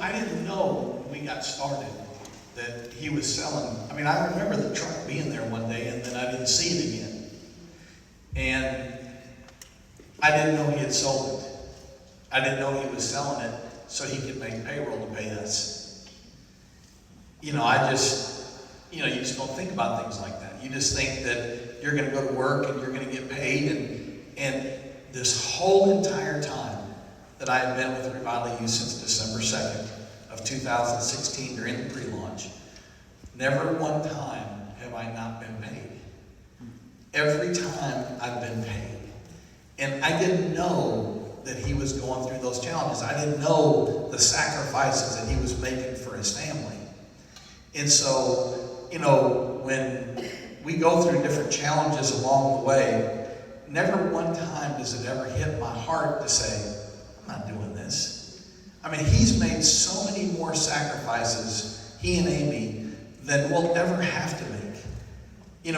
I didn't know when we got started that he was selling. I mean, I remember the truck being there one day and then I didn't see it again. And I didn't know he had sold it. I didn't know he was selling it so he could make payroll to pay us. You just don't think about things like that. You just think that you're going to go to work and you're going to get paid. And this whole entire time that I have been with Revival Youth since December 2nd of 2016 during the pre-launch, never one time have I not been paid. Every time I've been paid. And I didn't know that he was going through those challenges. I didn't know the sacrifices that he was making for his family. And so, when we go through different challenges along the way, never one time does it ever hit my heart to say, I'm not doing this. I mean, he's made so many more sacrifices, he and Amy, than we'll ever have to make.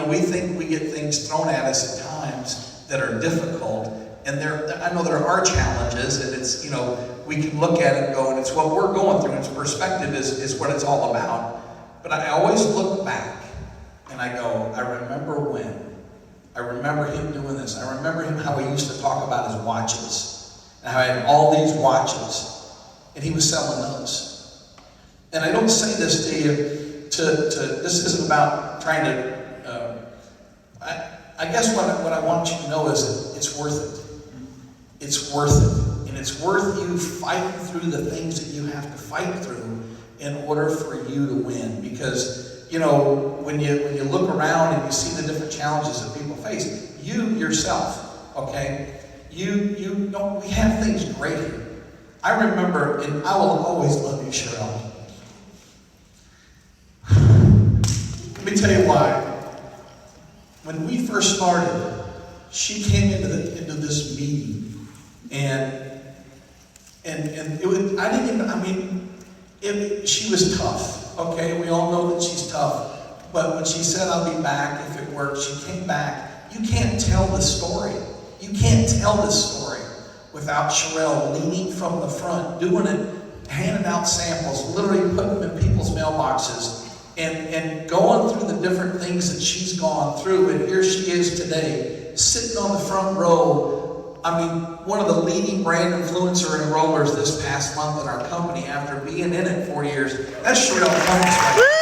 We think we get things thrown at us at times that are difficult, and I know there are challenges, and it's, we can look at it and go, and it's what we're going through, and its perspective is what it's all about. But I always look back, and I go, I remember when. I remember him doing this. I remember him how he used to talk about his watches, and how he had all these watches, and he was selling those. And I don't say this to you this isn't about trying to, I guess what I want you to know is that it's worth it. It's worth it. And it's worth you fighting through the things that you have to fight through in order for you to win. Because, when you look around and you see the different challenges that people face, you yourself, okay, you don't, we have things great here. I remember, and I will always love you, Cheryl. Let me tell you why. When we first started, she came into this meeting, and it was, she was tough, okay? We all know that she's tough. But when she said, I'll be back if it works, she came back. You can't tell the story. You can't tell this story without Sherelle leaning from the front, doing it, handing out samples, literally putting them in people's mailboxes, and going through the different things that she's gone through. And here she is today, sitting on the front row. I mean, one of the leading brand influencer enrollers this past month in our company after being in it 4 years. That's Sherelle Cummings right